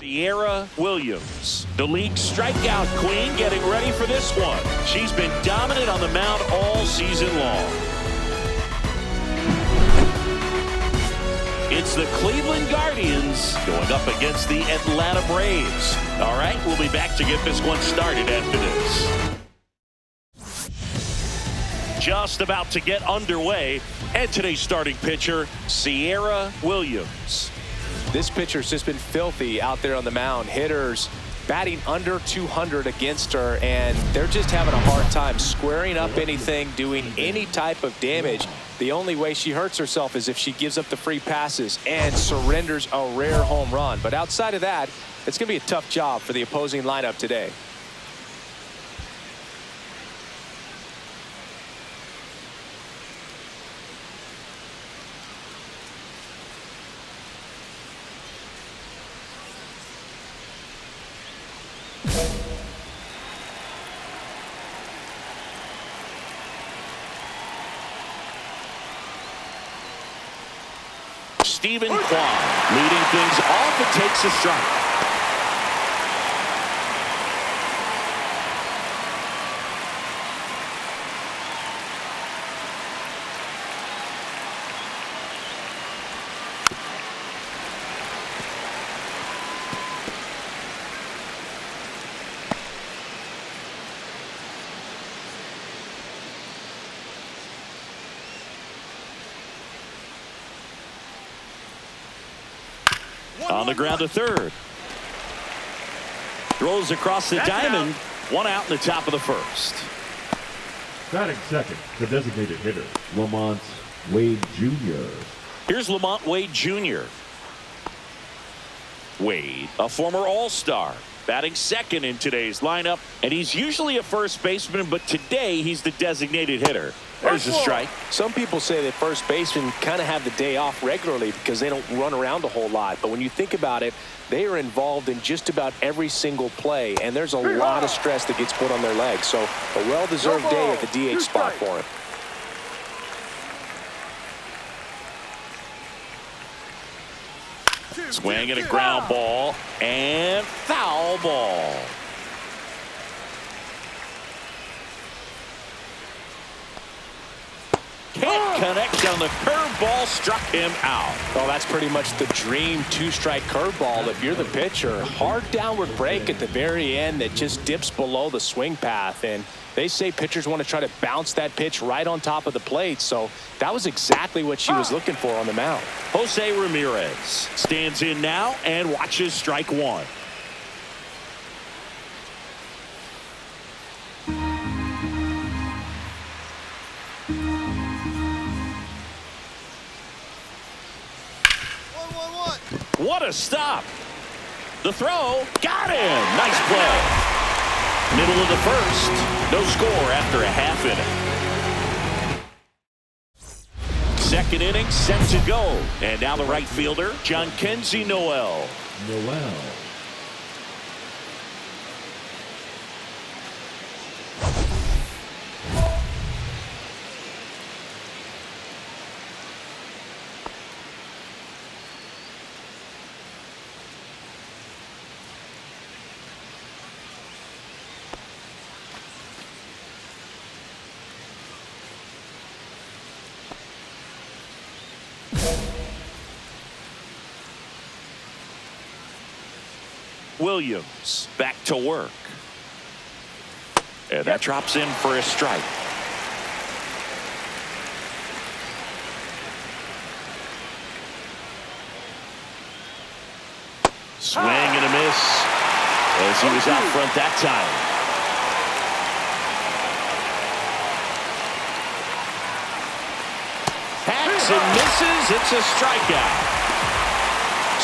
Sierra Williams, the league strikeout queen, getting ready for this one. She's been dominant on the mound all season long. It's the Cleveland Guardians going up against the Atlanta Braves. All right, we'll be back to get this one started after this. Just about to get underway, and today's starting pitcher, Sierra Williams. This pitcher's just been filthy out there on the mound. Hitters batting under 200 against her, and they're just having a hard time squaring up anything, doing any type of damage. The only way she hurts herself is if she gives up the free passes and surrenders a rare home run. But outside of that, it's going to be a tough job for the opposing lineup today. Steven Kwan leading things off and takes a strike. On the ground to third. Throws across the diamond. One out in the top of the first. Batting second, the designated hitter, Lamont Wade Jr. Here's Lamont Wade Jr. Wade, a former All-Star, batting second in today's lineup, and he's usually a first baseman, but today he's the designated hitter. There's a strike. Some people say that first basemen kind of have the day off regularly because they don't run around a whole lot. But when you think about it, they are involved in just about every single play, and there's a lot of stress that gets put on their legs. So a well-deserved day at the DH spot for him. Swing and a ground ball and foul ball. Can't connect on the curveball, struck him out. Well, that's pretty much the dream two-strike curveball if you're the pitcher. Hard downward break at the very end that just dips below the swing path. And they say pitchers want to try to bounce that pitch right on top of the plate. So that was exactly what she was looking for on the mound. Jose Ramirez stands in now and watches strike one. What a stop. The throw. Got him. Nice play. Middle of the first. No score after a half inning. Second inning set to go. And now the right fielder, Jhonkensy Noel. Williams back to work. And that drops in for a strike. Swing and a miss as he was out front that time. Hacks and misses. It's a strikeout.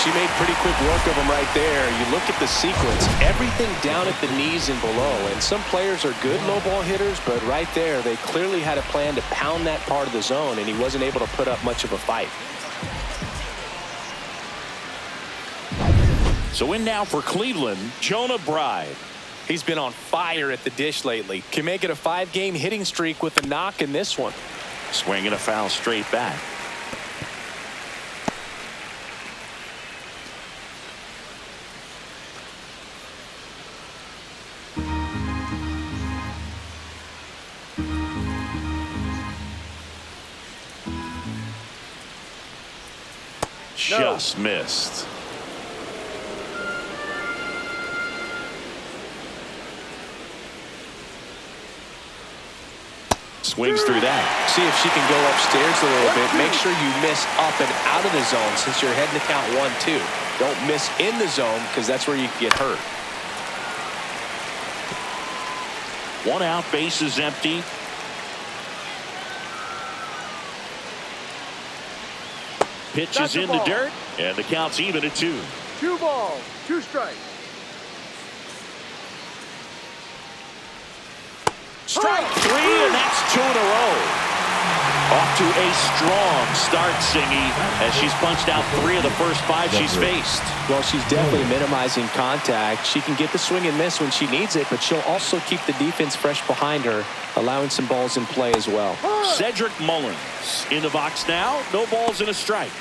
She made pretty quick work of him right there. You look at the sequence, everything down at the knees and below. And some players are good low ball hitters, but right there, they clearly had a plan to pound that part of the zone, and he wasn't able to put up much of a fight. So in now for Cleveland, Jonah Bride. He's been on fire at the dish lately. Can make it a 5-game hitting streak with a knock in this one. Swing and a foul straight back. just missed. Swings through that. See if she can go upstairs a little bit. Make sure you miss up and out of the zone since you're heading to count 1-2. Don't miss in the zone because that's where you can get hurt. 1 out, base is empty. Pitch is in the dirt, and the count's even at 2. 2 balls, 2 strikes. Strike 3, and that's 2 in a row. Off to a strong start, Singy, as she's punched out 3 of the first 5 she's faced. Well, she's definitely minimizing contact. She can get the swing and miss when she needs it, but she'll also keep the defense fresh behind her, allowing some balls in play as well. Cedric Mullins in the box now. No balls and a strike.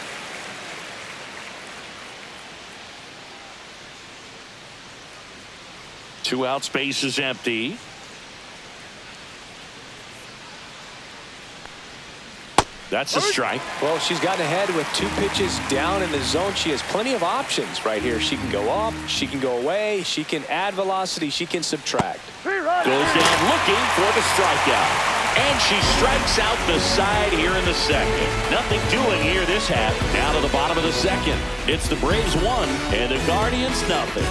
Two out, space is empty. That's a strike. Well, she's gotten ahead with 2 pitches down in the zone. She has plenty of options right here. She can go up, she can go away, she can add velocity, she can subtract. Goes down looking for the strikeout. And she strikes out the side here in the second. Nothing doing here this half. Down to the bottom of the second. It's the Braves 1 and the Guardians nothing.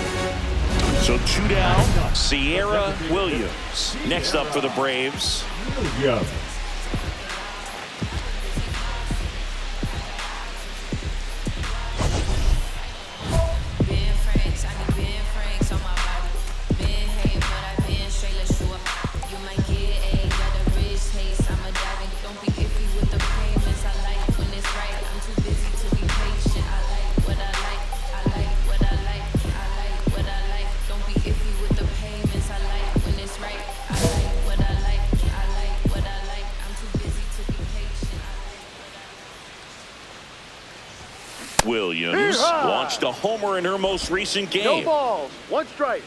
So 2 down, Sierra Williams. Next up for the Braves. Yeah. Williams launched a homer in her most recent game. No balls, 1 strike.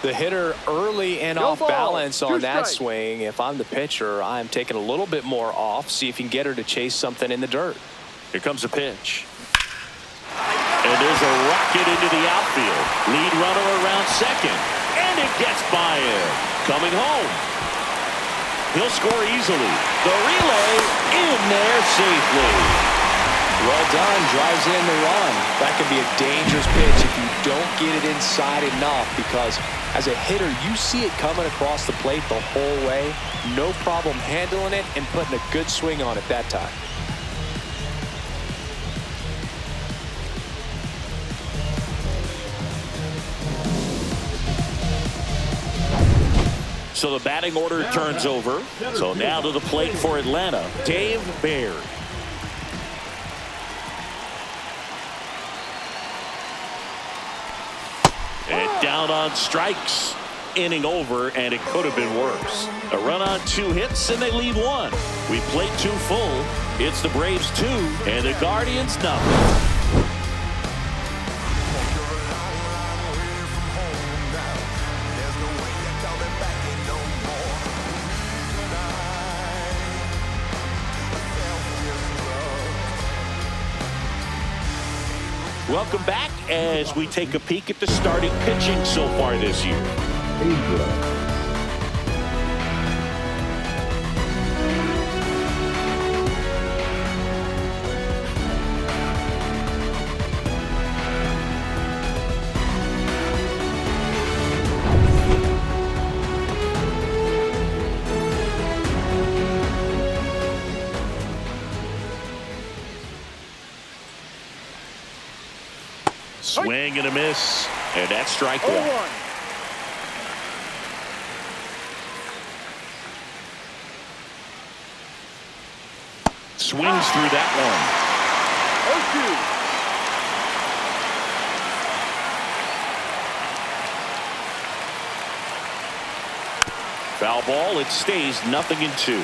The hitter early and off balance on that swing. If I'm the pitcher, I'm taking a little bit more off. See if you can get her to chase something in the dirt. Here comes a pitch. And there's a rocket into the outfield. Lead runner around second. And it gets by him. Coming home. He'll score easily. The relay in there safely. Well done. Drives in the run. That could be a dangerous pitch if you don't get it inside enough, because as a hitter, you see it coming across the plate the whole way. No problem handling it and putting a good swing on it that time. So the batting order turns over. So now to the plate for Atlanta, Dave Baird. And down on strikes. Inning over, and it could have been worse. A run on 2 hits, and they lead 1. We played 2 full. It's the Braves 2, and the Guardians nothing. Welcome back as we take a peek at the starting pitching so far this year. Abra. Swing and a miss, and that's strike 1. Swings through that one. 0-2. Foul ball. It stays 0-2.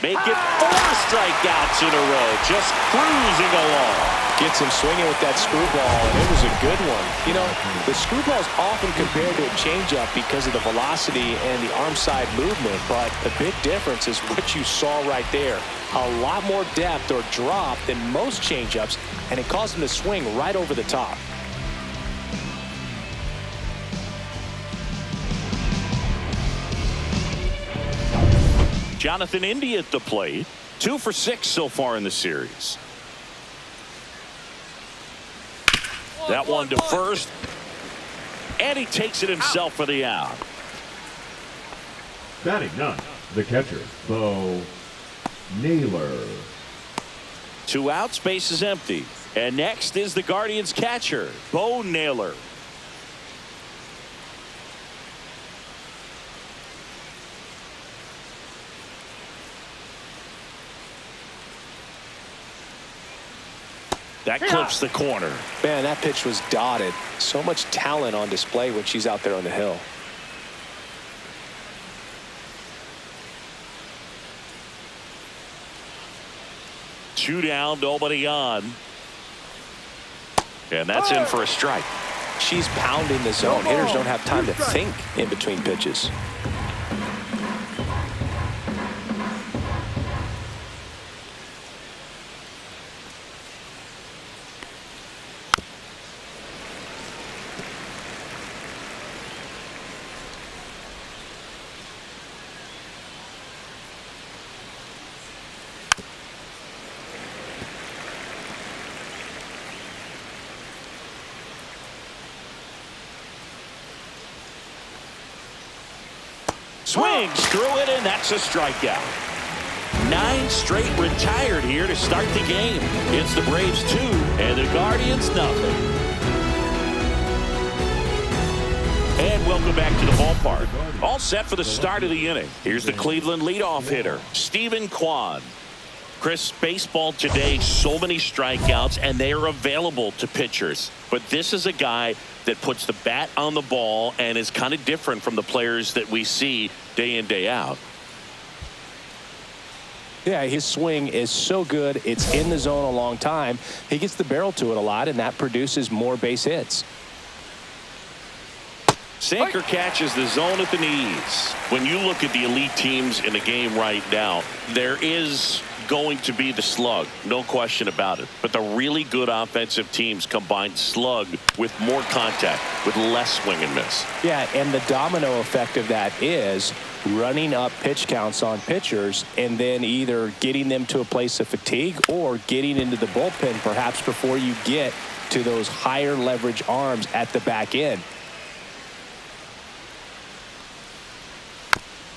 Make it 4 strikeouts in a row. Just cruising along. Gets him swinging with that screwball, and it was a good one. You know, the screwball is often compared to a changeup because of the velocity and the arm side movement, but the big difference is what you saw right there. A lot more depth or drop than most changeups, and it caused him to swing right over the top. Jonathan India at the plate. 2 for 6 so far in the series. That one to first. And he takes it himself for the out. Batting none, the catcher, Bo Naylor. 2 outs, base is empty. And next is the Guardians catcher, Bo Naylor. That clips the corner. Man, that pitch was dotted. So much talent on display when she's out there on the hill. Two down, nobody on. And that's in for a strike. She's pounding the zone. Hitters don't have time to think in between pitches. Swings through it, and that's a strikeout. 9 straight retired here to start the game. It's the Braves 2 and the Guardians nothing. And welcome back to the ballpark. All set for the start of the inning. Here's the Cleveland leadoff hitter, Stephen Kwan. Chris, baseball today, so many strikeouts, and they are available to pitchers. But this is a guy that puts the bat on the ball and is kind of different from the players that we see day in, day out. Yeah, his swing is so good. It's in the zone a long time. He gets the barrel to it a lot, and that produces more base hits. Sinker catches the zone at the knees. When you look at the elite teams in the game right now, there is going to be the slug, no question about it. But the really good offensive teams combine slug with more contact, with less swing and miss. Yeah, and the domino effect of that is running up pitch counts on pitchers and then either getting them to a place of fatigue or getting into the bullpen perhaps before you get to those higher leverage arms at the back end.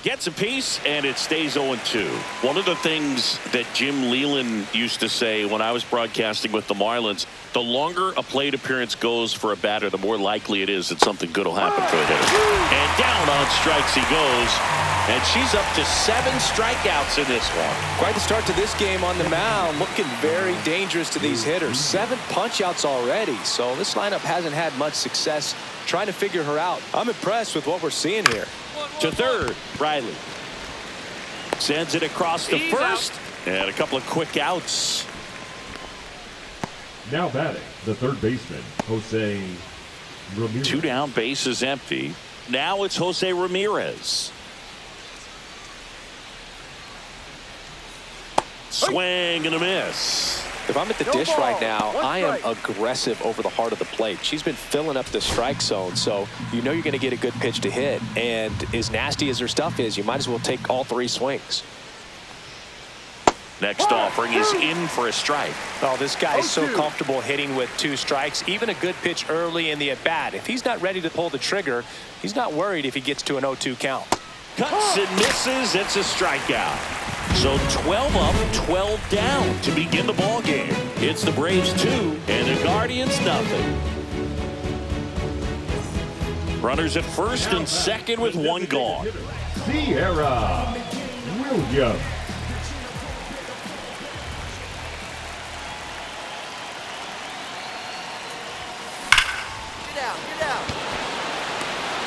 Gets a piece, and it stays 0-2. One of the things that Jim Leyland used to say when I was broadcasting with the Marlins, the longer a plate appearance goes for a batter, the more likely it is that something good will happen for the hitter. And down on strikes he goes, and she's up to 7 strikeouts in this one. Quite the start to this game on the mound, looking very dangerous to these hitters. 7 punch-outs already, so this lineup hasn't had much success trying to figure her out. I'm impressed with what we're seeing here. To third, Riley sends it across to first, and a couple of quick outs. Now batting, the third baseman, Jose Ramirez. 2 down, base is empty. Now it's Jose Ramirez. Swing and a miss. If I'm at the dish right now, I am aggressive over the heart of the plate. She's been filling up the strike zone, so you know you're going to get a good pitch to hit. And as nasty as her stuff is, you might as well take all 3 swings. Next offering is in for a strike. Oh, this guy is so comfortable hitting with 2 strikes, even a good pitch early in the at-bat. If he's not ready to pull the trigger, he's not worried if he gets to an 0-2 count. Cuts and misses. It's a strikeout. So 12 up, 12 down to begin the ball game. It's the Braves 2 and the Guardians nothing. Runners at first and second with 1 gone. Sierra Williams. Get out.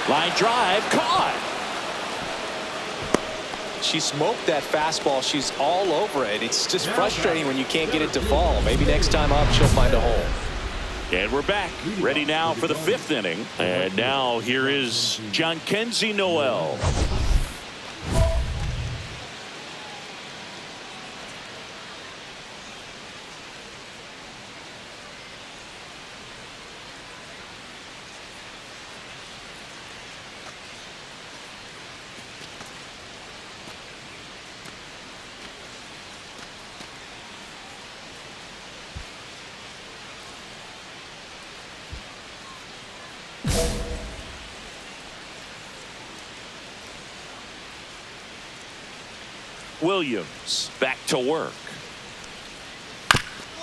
Line drive, caught. She smoked that fastball. She's all over it. It's just frustrating when you can't get it to fall. Maybe next time up she'll find a hole. And we're back, ready now for the 5th inning. And now here is Jhonkensy Noel. Williams back to work.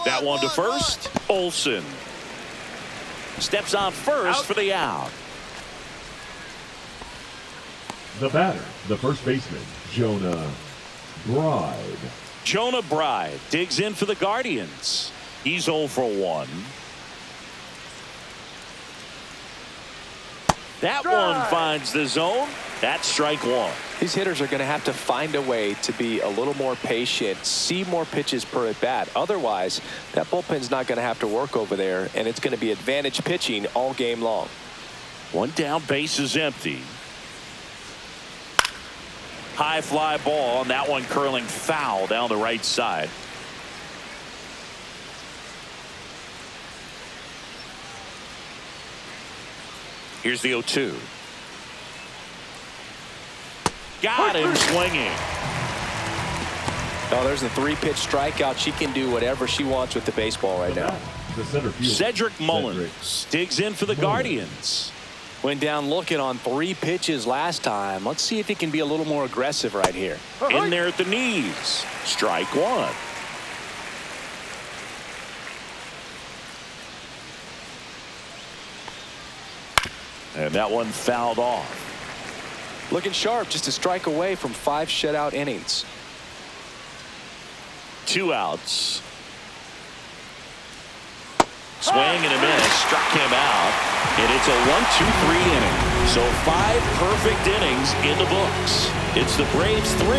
That one to first. Olson steps on first for the out. The batter, the first baseman, Jonah Bride. Jonah Bride digs in for the Guardians. He's 0 for 1. That one finds the zone. That's strike 1. These hitters are going to have to find a way to be a little more patient, see more pitches per at bat. Otherwise, that bullpen's not going to have to work over there, and it's going to be advantage pitching all game long. One down, base is empty. High fly ball, and that one curling foul down the right side. Here's the 0-2. Got him swinging. Oh, there's a 3-pitch strikeout. She can do whatever she wants with the baseball right now. The center fielder, Cedric Mullins digs in for the Guardians. Went down looking on 3 pitches last time. Let's see if he can be a little more aggressive right here. In there at the knees. Strike 1. And that one fouled off. Looking sharp, just a strike away from 5 shutout innings. 2 outs. Swing and a miss, struck him out, and it's a 1-2-3 inning. So 5 perfect innings in the books. It's the Braves 3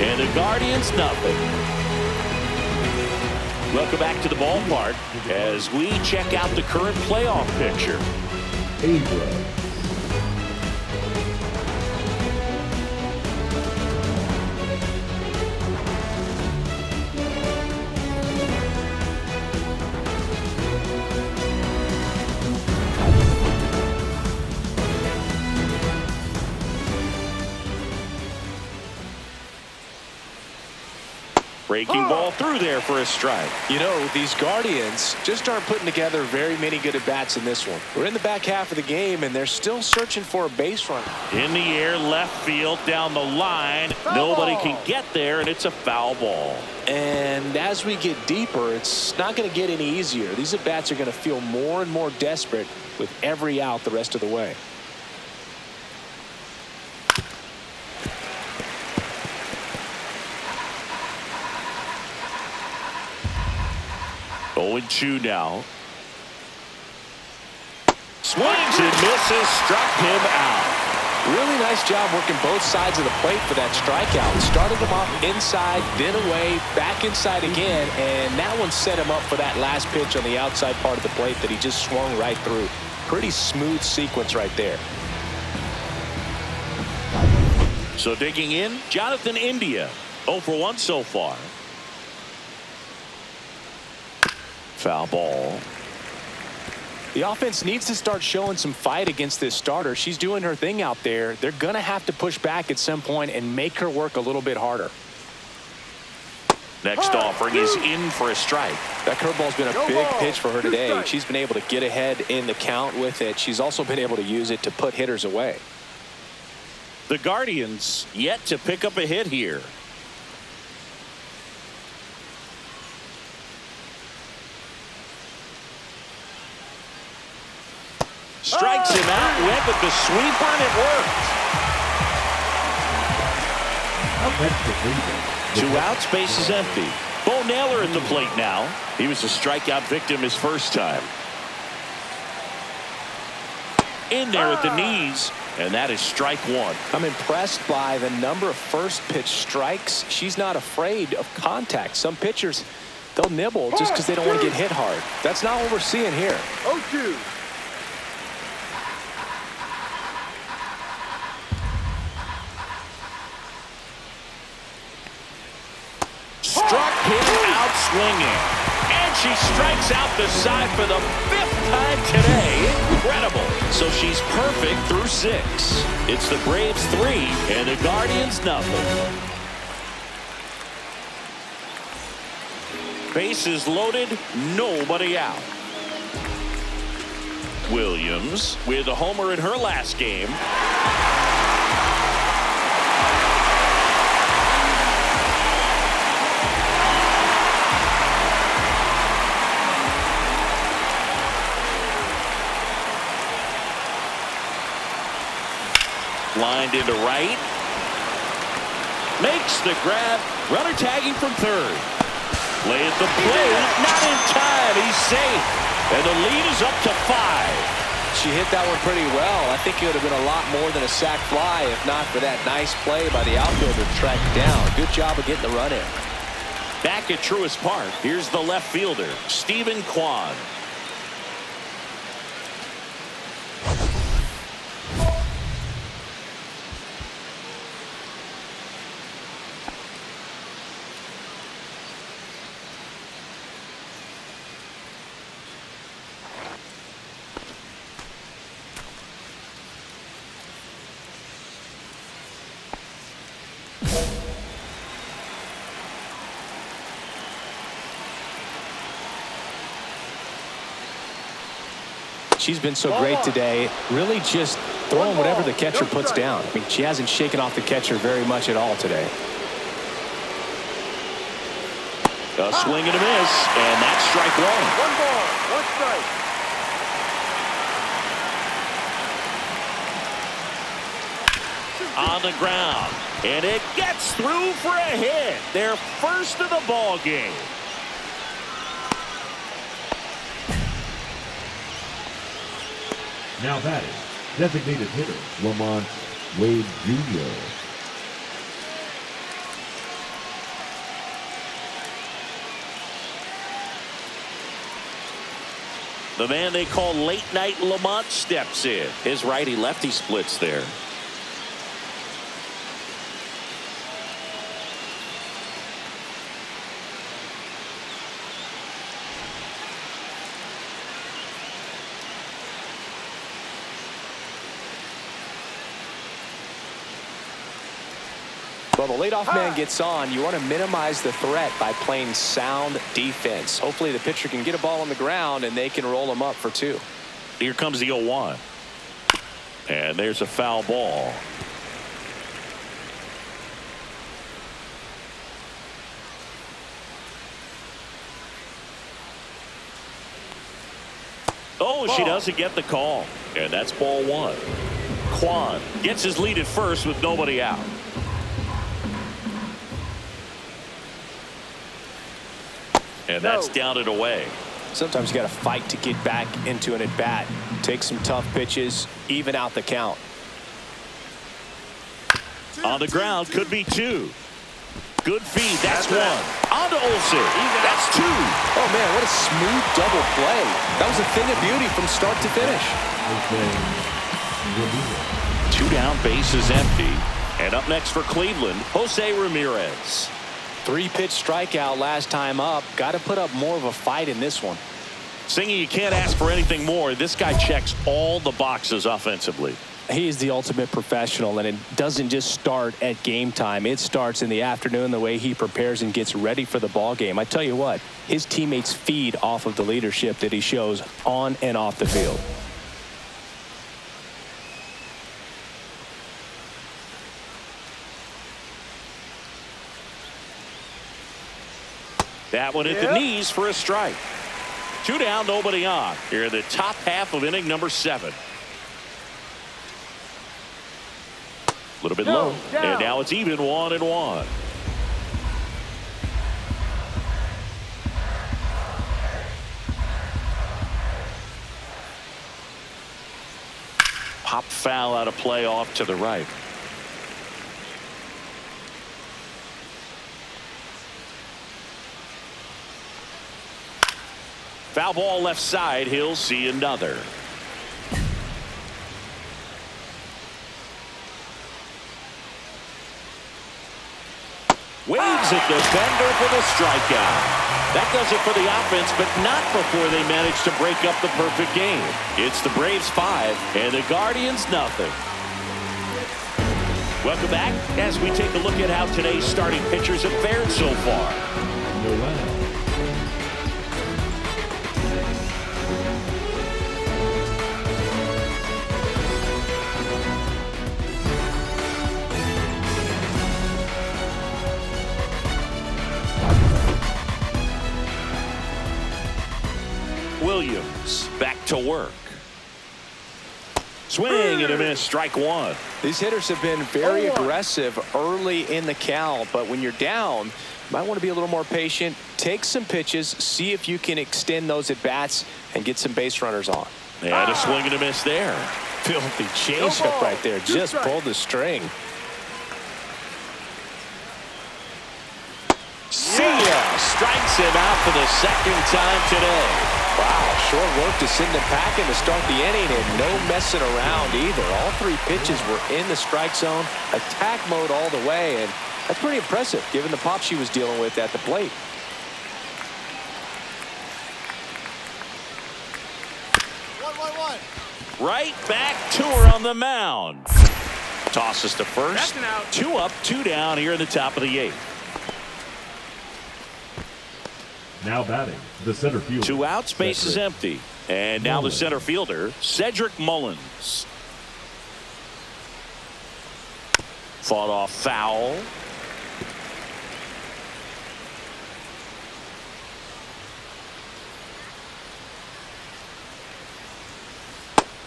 and the Guardians nothing. Welcome back to the ballpark as we check out the current playoff picture. Abrams. Breaking ball through there for a strike. You know, these Guardians just aren't putting together very many good at-bats in this one. We're in the back half of the game, and they're still searching for a base run. In the air, left field, down the line. Nobody can get there, and it's a foul ball. And as we get deeper, it's not going to get any easier. These at-bats are going to feel more and more desperate with every out the rest of the way. 0-2 now. Swings and misses, struck him out. Really nice job working both sides of the plate for that strikeout. Started him off inside, then away, back inside again, and that one set him up for that last pitch on the outside part of the plate that he just swung right through. Pretty smooth sequence right there. So digging in, Jonathan India, 0 for 1 so far. Foul ball. The offense needs to start showing some fight against this starter. She's doing her thing out there. They're going to have to push back at some point and make her work a little bit harder. Next offering is in for a strike. That curveball's been a big pitch for her today. She's been able to get ahead in the count with it. She's also been able to use it to put hitters away. The Guardians yet to pick up a hit here. Strikes him out, went with the sweeper, and it worked. Two outs, base is empty. Bo Naylor at the plate now. He was a strikeout victim his first time. in there at the knees, and that is strike one. I'm impressed by the number of first pitch strikes. She's not afraid of contact. Some pitchers, they'll nibble just because they don't want to get hit hard. That's not what we're seeing here. 0-2. Struck him out swinging. And she strikes out the side for the 5th time today. Incredible. So she's perfect through 6. It's the Braves 3 and the Guardians nothing. Bases loaded, nobody out. Williams with a homer in her last game. Lined into right. Makes the grab. Runner tagging from third. Play at the plate. Not in time. He's safe. And the lead is up to 5. She hit that one pretty well. I think it would have been a lot more than a sac fly if not for that nice play by the outfielder to track it down. Good job of getting the run in. Back at Truist Park, here's the left fielder, Stephen Kwan. She's been so great today, really just throwing whatever the catcher puts down. I mean, she hasn't shaken off the catcher very much at all today. A swing and a miss, and that's strike 1. 1 ball, 1 strike. On the ground, and it gets through for a hit. Their first of the ball game. Now batting, designated hitter, Lamont Wade Jr. The man they call Late Night Lamont steps in. His righty-lefty splits there. Well, the leadoff man gets on. You want to minimize the threat by playing sound defense. Hopefully the pitcher can get a ball on the ground and they can roll him up for 2. Here comes the 0-1. And there's a foul ball. Oh, she doesn't get the call. And that's ball 1. Kwan gets his lead at first with nobody out. And that's down and away. Sometimes you got to fight to get back into an at-bat. Take some tough pitches, even out the count. On the ground, could be 2. Good feed. That's 1. On to Olsen. That's 2. Oh, man, what a smooth double play. That was a thing of beauty from start to finish. 2 down, bases empty. And up next for Cleveland, Jose Ramirez. 3-pitch strikeout last time up. Got to put up more of a fight in this one. Singy, you can't ask for anything more. This guy checks all the boxes offensively. He is the ultimate professional, and it doesn't just start at game time. It starts in the afternoon, the way he prepares and gets ready for the ball game. I tell you what, his teammates feed off of the leadership that he shows on and off the field. That one at the knees for a strike. 2 down, nobody on. Here in the top half of inning number 7. A little bit low. And now it's even 1-1. Pop foul out of play off to the right. Foul ball left side. He'll see another. Waves at the defender for the strikeout. That does it for the offense, but not before they manage to break up the perfect game. It's the Braves 5 and the Guardians nothing. Welcome back as we take a look at how today's starting pitchers have fared so far. Noel. Williams back to work. Swing and a miss, strike one. These hitters have been very aggressive early in the count, but when you're down, you might want to be a little more patient. Take some pitches, see if you can extend those at bats and get some base runners on. And a swing and a miss there. Filthy changeup right there. Just pulled the string. See ya! Strikes him out for the second time today. Wow, short work to send him packing to start the inning, and no messing around either. All three pitches were in the strike zone, attack mode all the way, and that's pretty impressive given the pop she was dealing with at the plate. Right back to her on the mound. Tosses to first. 2 up, 2 down here in the top of the 8th. Now batting, the center fielder. 2 outs, base is empty. And now the center fielder, Cedric Mullins. Fought off foul.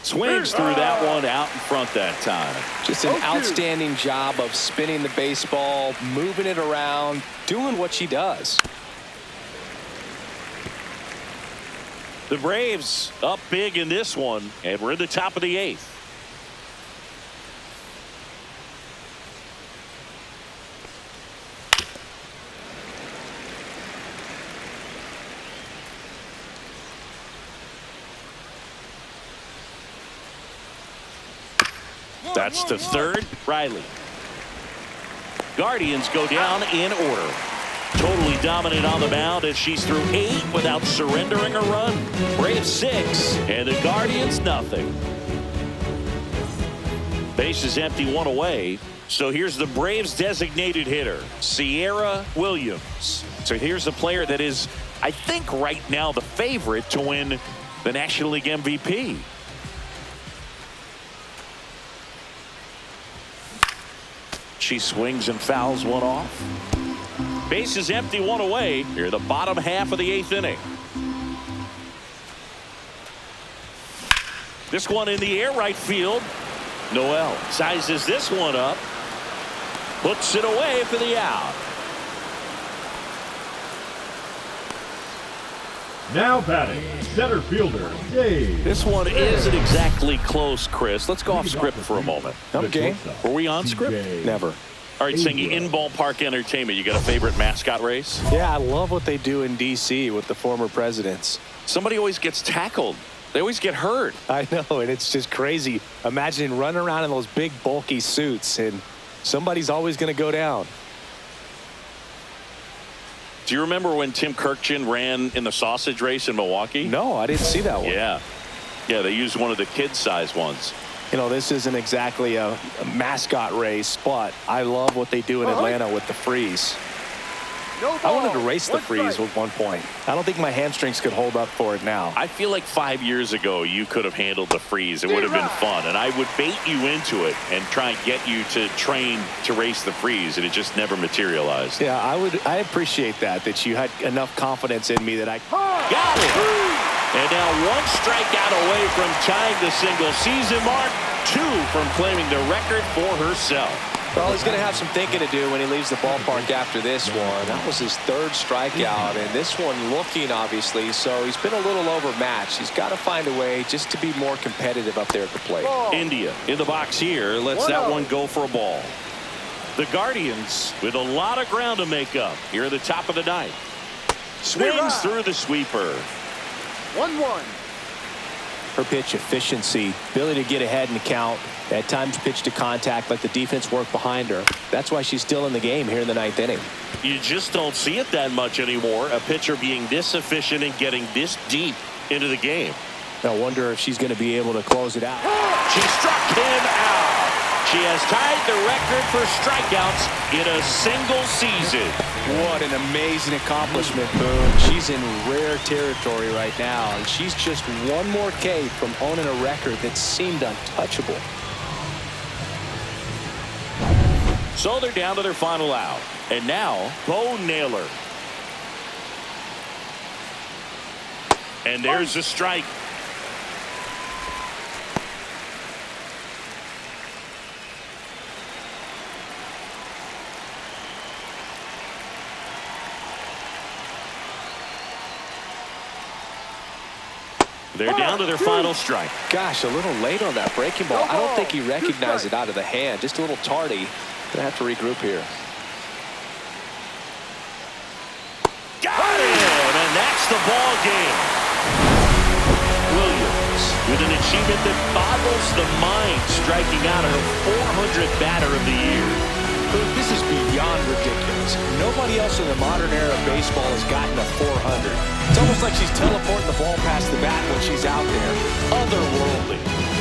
Swings through that one out in front that time. Just an outstanding job of spinning the baseball, moving it around, doing what she does. The Braves up big in this one, and we're in the top of the 8th. That's the third. Riley. Guardians go down in order. Totally dominant on the mound as she's through 8 without surrendering a run. Braves 6 and the Guardians nothing. Base is empty, 1 away. So here's the Braves designated hitter, Sierra Williams. So here's the player that is, I think, right now the favorite to win the National League MVP. She swings and fouls one off. Base is empty, 1 away. Here, the bottom half of the 8th inning. This one in the air, right field. Noel sizes this one up. Puts it away for the out. Now batting, center fielder, Dave. This one isn't exactly close, Chris. Let's go off script for a moment. Okay. Were we on script? Never. All right, Singy, in ballpark entertainment, you got a favorite mascot race? Yeah, I love what they do in D.C. with the former presidents. Somebody always gets tackled. They always get hurt. I know, and it's just crazy. Imagining running around in those big, bulky suits, and somebody's always going to go down. Do you remember when Tim Kirkjian ran in the sausage race in Milwaukee? No, I didn't see that one. Yeah. Yeah, they used one of the kid-sized ones. You know, this isn't exactly a mascot race, but I love what they do in Atlanta with the freeze. I wanted to race the freeze at one point. I don't think my hamstrings could hold up for it now. I feel like 5 years ago you could have handled the freeze. It would have been fun, and I would bait you into it and try and get you to train to race the freeze, and it just never materialized. Yeah, I appreciate that you had enough confidence in me that I got it. And now 1 strikeout away from tying the single season mark, 2 from claiming the record for herself. Well, he's going to have some thinking to do when he leaves the ballpark after this one. That was his third strikeout, and this one looking, obviously, so he's been a little overmatched. He's got to find a way just to be more competitive up there at the plate. India in the box here. Lets that one go for a ball. The Guardians with a lot of ground to make up here at the top of the ninth. Swings through the sweeper. 1-1. Her pitch efficiency, ability to get ahead in the count, at times pitch to contact, let the defense work behind her. That's why she's still in the game here in the ninth inning. You just don't see it that much anymore. A pitcher being this efficient and getting this deep into the game. I wonder if she's going to be able to close it out. She struck him out. She has tied the record for strikeouts in a single season. What an amazing accomplishment, Boone. She's in rare territory right now, and she's just one more K from owning a record that seemed untouchable. So they're down to their final out. And now, Bo Naylor. And there's a strike. They're down to their final strike. Gosh, a little late on that breaking ball. I don't think he recognized it out of the hand. Just a little tardy. Gonna have to regroup here. Got it! And that's the ball game. Williams with an achievement that boggles the mind, striking out her 400th batter of the year. This is beyond ridiculous. Nobody else in the modern era of baseball has gotten a 400. It's almost like she's teleporting the ball past the bat when she's out there. Otherworldly.